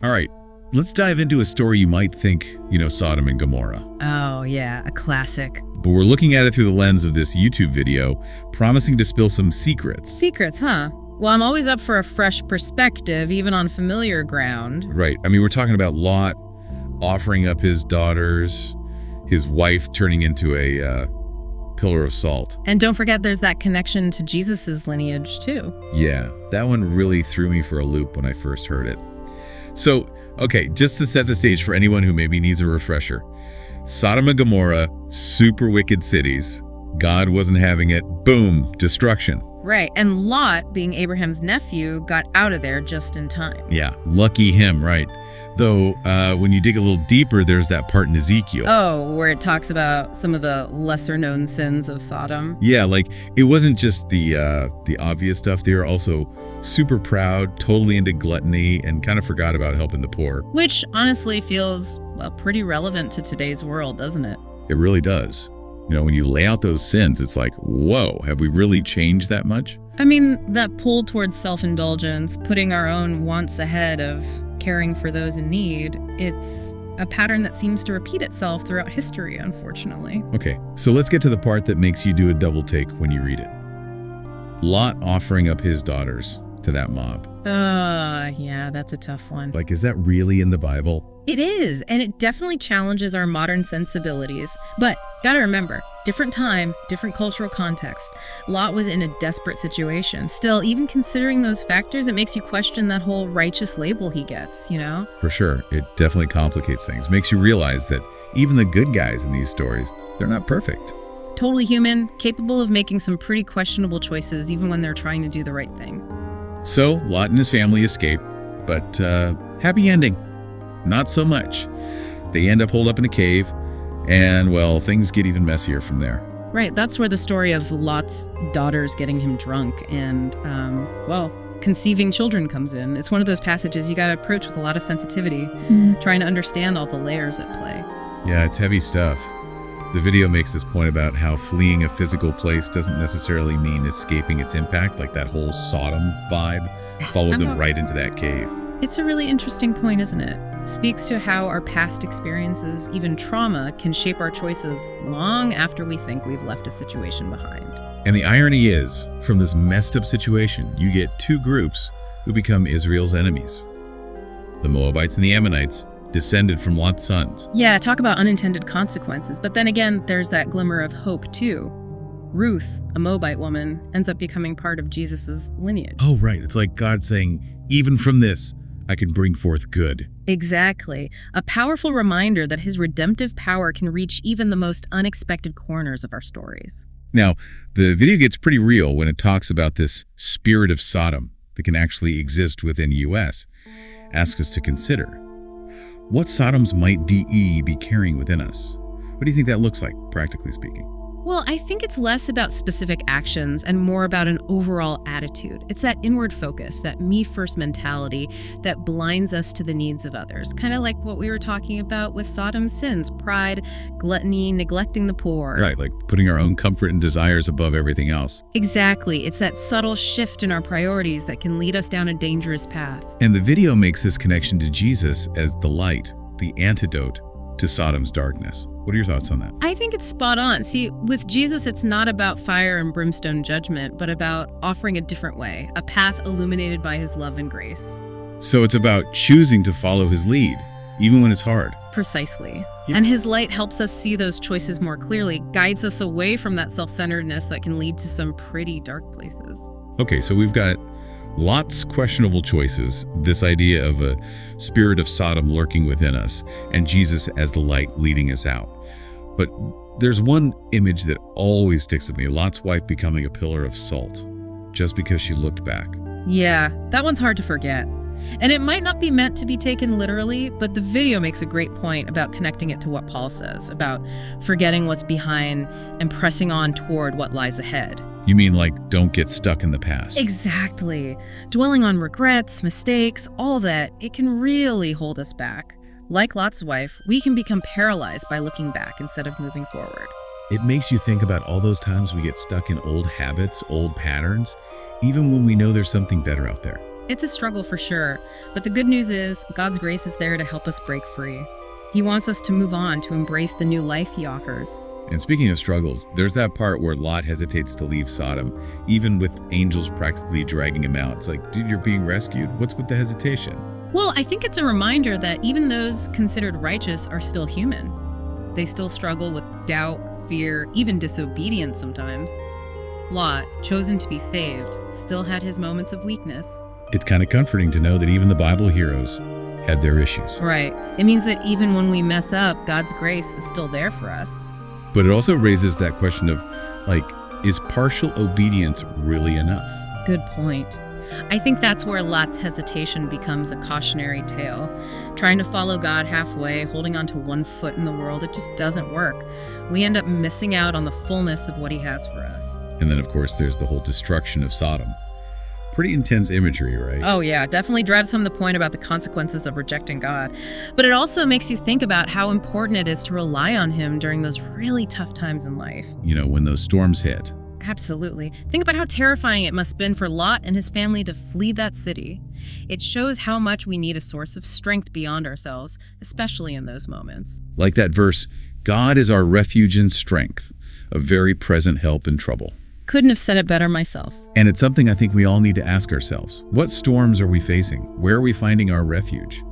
All right, let's dive into a story you might think, Sodom and Gomorrah. Oh, yeah, a classic. But we're looking at it through the lens of this YouTube video, promising to spill some secrets. Secrets, huh? Well, I'm always up for a fresh perspective, even on familiar ground. Right. I mean, we're talking about Lot offering up his daughters, his wife turning into a pillar of salt. And don't forget there's that connection to Jesus's lineage, too. Yeah, that one really threw me for a loop when I first heard it. So, okay, just to set the stage for anyone who maybe needs a refresher. Sodom and Gomorrah, super wicked cities. God wasn't having it. Boom, destruction. Right, and Lot, being Abraham's nephew, got out of there just in time. Yeah, lucky him, right? Though, when you dig a little deeper, there's that part in Ezekiel. Oh, where it talks about some of the lesser-known sins of Sodom. Yeah, like, it wasn't just the obvious stuff. They were also super proud, totally into gluttony, and kind of forgot about helping the poor. Which, honestly, feels, well, pretty relevant to today's world, doesn't it? It really does. When you lay out those sins, it's like, whoa, have we really changed that much? I mean, that pull towards self-indulgence, putting our own wants ahead of caring for those in need, it's a pattern that seems to repeat itself throughout history, unfortunately. Okay, so let's get to the part that makes you do a double take when you read it. Lot offering up his daughters to that mob. Yeah, that's a tough one. Like, is that really in the Bible? It is, and it definitely challenges our modern sensibilities. But gotta remember, different time, different cultural context. Lot was in a desperate situation. Still, even considering those factors, it makes you question that whole righteous label he gets, For sure. It definitely complicates things. Makes you realize that even the good guys in these stories, they're not perfect. Totally human, capable of making some pretty questionable choices even when they're trying to do the right thing. So, Lot and his family escape, but happy ending. Not so much. They end up holed up in a cave, and, well, things get even messier from there. Right, that's where the story of Lot's daughters getting him drunk and, conceiving children comes in. It's one of those passages you gotta approach with a lot of sensitivity, trying to understand all the layers at play. Yeah, it's heavy stuff. The video makes this point about how fleeing a physical place doesn't necessarily mean escaping its impact, like that whole Sodom vibe followed them right into that cave. It's a really interesting point, isn't it? Speaks to how our past experiences, even trauma, can shape our choices long after we think we've left a situation behind. And the irony is, from this messed up situation, you get two groups who become Israel's enemies. The Moabites and the Ammonites, descended from Lot's sons. Yeah, talk about unintended consequences. But then again, there's that glimmer of hope, too. Ruth, a Moabite woman, ends up becoming part of Jesus's lineage. Oh, right. It's like God saying, even from this, I can bring forth good. Exactly. A powerful reminder that his redemptive power can reach even the most unexpected corners of our stories. Now, the video gets pretty real when it talks about this spirit of Sodom that can actually exist within U.S. Asks us to consider, what Sodoms might DE be carrying within us? What do you think that looks like, practically speaking? Well, I think it's less about specific actions and more about an overall attitude. It's that inward focus, that me-first mentality that blinds us to the needs of others. Kind of like what we were talking about with Sodom's sins, pride, gluttony, neglecting the poor. Right, like putting our own comfort and desires above everything else. Exactly. It's that subtle shift in our priorities that can lead us down a dangerous path. And the video makes this connection to Jesus as the light, the antidote to Sodom's darkness. What are your thoughts on that? I think it's spot on. See, with Jesus, it's not about fire and brimstone judgment, but about offering a different way, a path illuminated by his love and grace. So it's about choosing to follow his lead, even when it's hard. Precisely. Yeah. And his light helps us see those choices more clearly, guides us away from that self-centeredness that can lead to some pretty dark places. Okay, so we've got lots questionable choices, this idea of a spirit of Sodom lurking within us, and Jesus as the light leading us out. But there's one image that always sticks with me, Lot's wife becoming a pillar of salt, just because she looked back. Yeah, that one's hard to forget. And it might not be meant to be taken literally, but the video makes a great point about connecting it to what Paul says, about forgetting what's behind and pressing on toward what lies ahead. You mean like don't get stuck in the past? Exactly. Dwelling on regrets, mistakes, all that, it can really hold us back. Like Lot's wife, we can become paralyzed by looking back instead of moving forward. It makes you think about all those times we get stuck in old habits, old patterns, even when we know there's something better out there. It's a struggle for sure, but the good news is God's grace is there to help us break free. He wants us to move on, to embrace the new life he offers. And speaking of struggles, there's that part where Lot hesitates to leave Sodom, even with angels practically dragging him out. It's like, dude, you're being rescued? What's with the hesitation? Well, I think it's a reminder that even those considered righteous are still human. They still struggle with doubt, fear, even disobedience sometimes. Lot, chosen to be saved, still had his moments of weakness. It's kind of comforting to know that even the Bible heroes had their issues. Right. It means that even when we mess up, God's grace is still there for us. But it also raises that question of, like, is partial obedience really enough? Good point. I think that's where Lot's hesitation becomes a cautionary tale. Trying to follow God halfway, holding on to one foot in the world, it just doesn't work. We end up missing out on the fullness of what he has for us. And then, of course, there's the whole destruction of Sodom. Pretty intense imagery, right? Oh yeah, definitely drives home the point about the consequences of rejecting God. But it also makes you think about how important it is to rely on him during those really tough times in life. You know, when those storms hit. Absolutely. Think about how terrifying it must have been for Lot and his family to flee that city. It shows how much we need a source of strength beyond ourselves, especially in those moments. Like that verse, God is our refuge and strength, a very present help in trouble. Couldn't have said it better myself. And it's something I think we all need to ask ourselves. What storms are we facing? Where are we finding our refuge?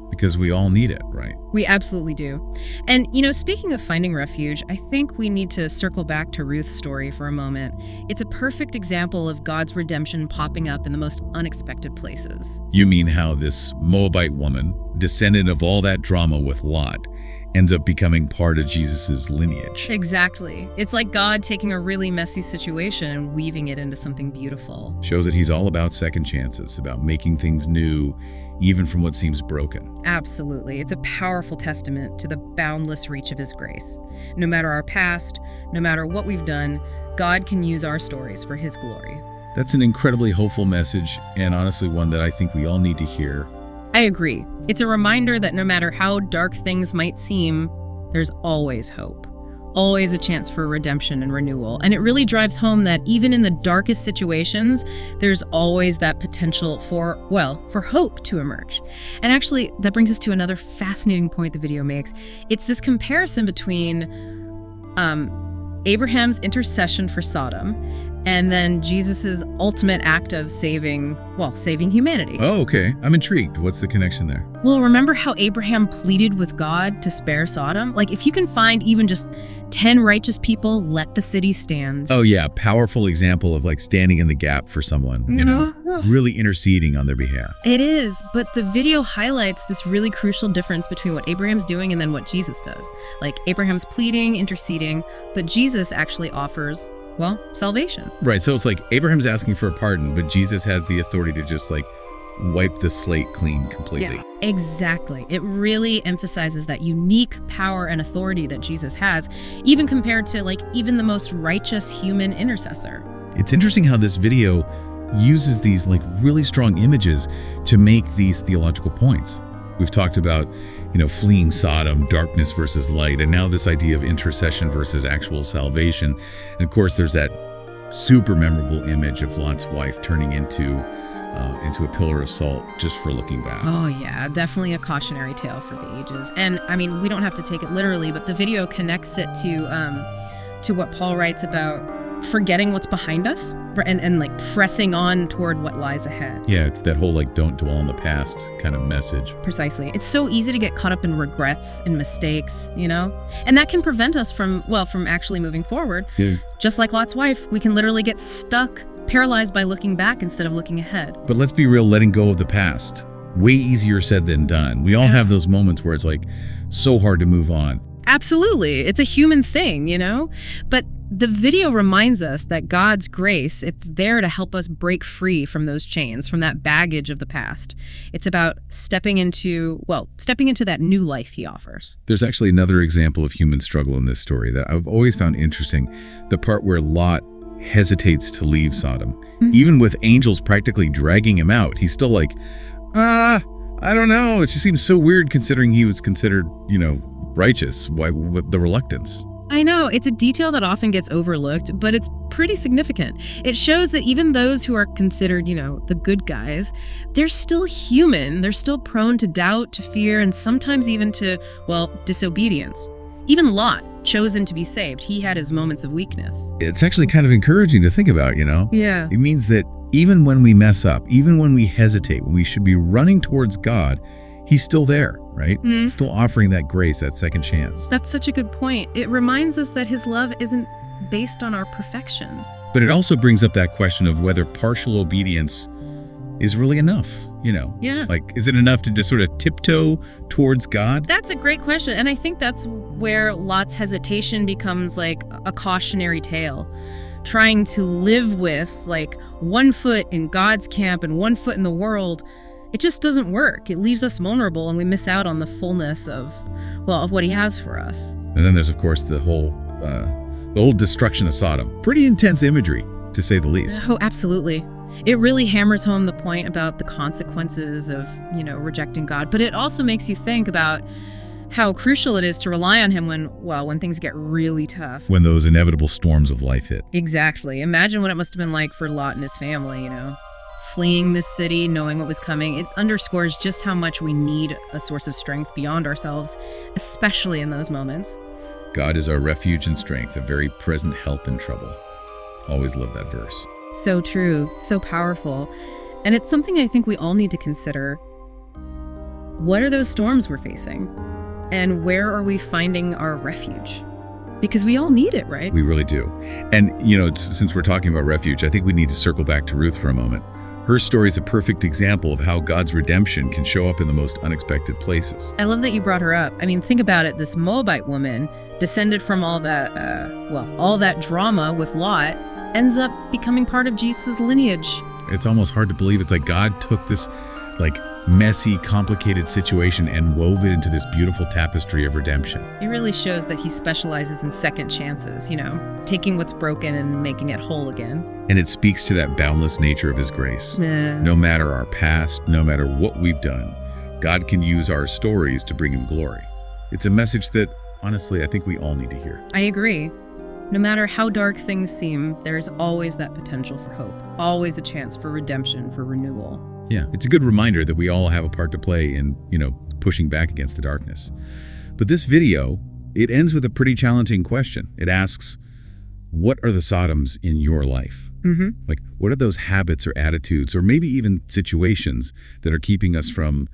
Because we all need it, right? We absolutely do. And, speaking of finding refuge, I think we need to circle back to Ruth's story for a moment. It's a perfect example of God's redemption popping up in the most unexpected places. You mean how this Moabite woman, descendant of all that drama with Lot, ends up becoming part of Jesus's lineage. Exactly. It's like God taking a really messy situation and weaving it into something beautiful. Shows that he's all about second chances, about making things new, even from what seems broken. Absolutely. It's a powerful testament to the boundless reach of his grace. No matter our past, no matter what we've done, God can use our stories for his glory. That's an incredibly hopeful message, and honestly one that I think we all need to hear. I agree. It's a reminder that no matter how dark things might seem, there's always hope. Always a chance for redemption and renewal. And it really drives home that even in the darkest situations, there's always that potential for hope to emerge. And actually, that brings us to another fascinating point the video makes. It's this comparison between Abraham's intercession for Sodom and then Jesus's ultimate act of saving humanity. Oh, okay. I'm intrigued. What's the connection there? Well, remember how Abraham pleaded with God to spare Sodom? Like, if you can find even just 10 righteous people, let the city stand. Oh, yeah. Powerful example of like standing in the gap for someone, you know, really interceding on their behalf. It is, but the video highlights this really crucial difference between what Abraham's doing and then what Jesus does. Like, Abraham's pleading, interceding, but Jesus actually offers salvation. Right. So it's like Abraham's asking for a pardon, but Jesus has the authority to just like wipe the slate clean completely. Yeah, exactly. It really emphasizes that unique power and authority that Jesus has, even compared to even the most righteous human intercessor. It's interesting how this video uses these really strong images to make these theological points. We've talked about, fleeing Sodom, darkness versus light, and now this idea of intercession versus actual salvation. And of course, there's that super memorable image of Lot's wife turning into a pillar of salt just for looking back. Oh yeah, definitely a cautionary tale for the ages. And I mean, we don't have to take it literally, but the video connects it to what Paul writes about forgetting what's behind us and pressing on toward what lies ahead. Yeah, it's that whole don't dwell on the past kind of message. Precisely. It's so easy to get caught up in regrets and mistakes, and that can prevent us from actually moving forward. Yeah. Just like Lot's wife, we can literally get stuck, paralyzed by looking back instead of looking ahead. But let's be real, letting go of the past, way easier said than done. We all have those moments where it's so hard to move on. Absolutely. It's a human thing, But the video reminds us that God's grace, it's there to help us break free from those chains, from that baggage of the past. It's about stepping into that new life he offers. There's actually another example of human struggle in this story that I've always found interesting. The part where Lot hesitates to leave Sodom. Mm-hmm. Even with angels practically dragging him out, he's still I don't know. It just seems so weird considering he was considered, righteous. Why with the reluctance? I know, it's a detail that often gets overlooked, but it's pretty significant. It shows that even those who are considered, the good guys, they're still human. They're still prone to doubt, to fear, and sometimes even to, disobedience. Even Lot, chosen to be saved, he had his moments of weakness. It's actually kind of encouraging to think about, Yeah. It means that even when we mess up, even when we hesitate, when we should be running towards God, he's still there, right? Mm-hmm. Still offering that grace, that second chance. That's such a good point. It reminds us that his love isn't based on our perfection. But it also brings up that question of whether partial obedience is really enough, Yeah. Like, is it enough to just sort of tiptoe towards God? That's a great question. And I think that's where Lot's hesitation becomes like a cautionary tale. Trying to live with like one foot in God's camp and one foot in the world, it just doesn't work. It leaves us vulnerable and we miss out on the fullness of what he has for us. And then there's, of course, the whole destruction of Sodom. Pretty intense imagery, to say the least. Oh, absolutely. It really hammers home the point about the consequences of, rejecting God. But it also makes you think about how crucial it is to rely on him when things get really tough. When those inevitable storms of life hit. Exactly. Imagine what it must have been like for Lot and his family, fleeing this city, knowing what was coming. It underscores just how much we need a source of strength beyond ourselves, especially in those moments. God is our refuge and strength, a very present help in trouble. Always love that verse. So true, so powerful. And it's something I think we all need to consider. What are those storms we're facing? And where are we finding our refuge? Because we all need it, right? We really do. And, since we're talking about refuge, I think we need to circle back to Ruth for a moment. Her story is a perfect example of how God's redemption can show up in the most unexpected places. I love that you brought her up. I mean, think about it. This Moabite woman, descended from all that drama with Lot, ends up becoming part of Jesus' lineage. It's almost hard to believe. It's like God took this, messy, complicated situation and wove it into this beautiful tapestry of redemption. It really shows that he specializes in second chances, taking what's broken and making it whole again. And it speaks to that boundless nature of his grace. No matter our past, no matter what we've done, God can use our stories to bring him glory. It's a message that, honestly, I think we all need to hear. I agree. No matter how dark things seem, there's always that potential for hope, always a chance for redemption, for renewal. Yeah, it's a good reminder that we all have a part to play in, pushing back against the darkness. But this video, it ends with a pretty challenging question. It asks, what are the Sodoms in your life? Mm-hmm. What are those habits or attitudes or maybe even situations that are keeping us from,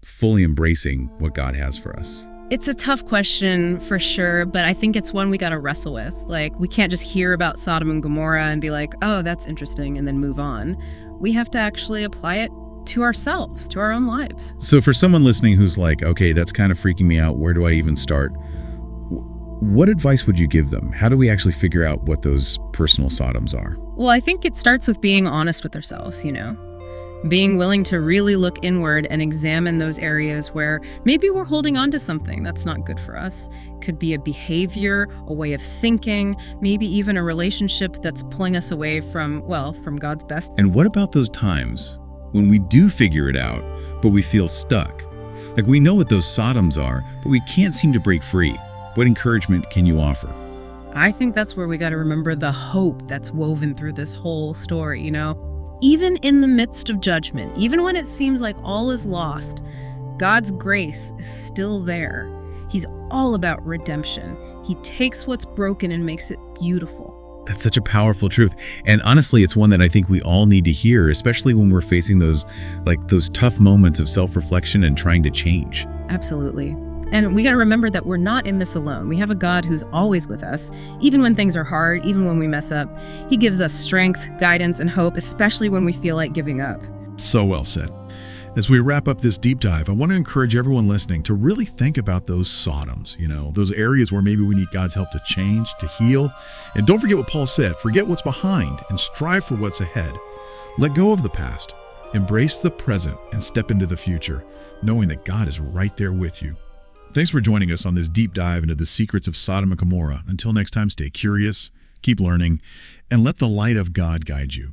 fully embracing what God has for us? It's a tough question for sure, but I think it's one we got to wrestle with. We can't just hear about Sodom and Gomorrah and be like, oh, that's interesting, and then move on. We have to actually apply it to ourselves, to our own lives. So for someone listening who's like, okay, that's kind of freaking me out, where do I even start? What advice would you give them? How do we actually figure out what those personal Sodoms are? Well, I think it starts with being honest with ourselves, being willing to really look inward and examine those areas where maybe we're holding on to something that's not good for us. Could be a behavior, a way of thinking, maybe even a relationship that's pulling us away from God's best. And what about those times when we do figure it out, but we feel stuck? We know what those Sodoms are, but we can't seem to break free. What encouragement can you offer? I think that's where we got to remember the hope that's woven through this whole story, Even in the midst of judgment, even when it seems like all is lost, God's grace is still there. He's all about redemption. He takes what's broken and makes it beautiful. That's such a powerful truth. And honestly, it's one that I think we all need to hear, especially when we're facing those tough moments of self-reflection and trying to change. Absolutely. And we got to remember that we're not in this alone. We have a God who's always with us, even when things are hard, even when we mess up. He gives us strength, guidance, and hope, especially when we feel like giving up. So well said. As we wrap up this deep dive, I want to encourage everyone listening to really think about those Sodoms, those areas where maybe we need God's help to change, to heal. And don't forget what Paul said, forget what's behind and strive for what's ahead. Let go of the past, embrace the present, and step into the future, knowing that God is right there with you. Thanks for joining us on this deep dive into the secrets of Sodom and Gomorrah. Until next time, stay curious, keep learning, and let the light of God guide you.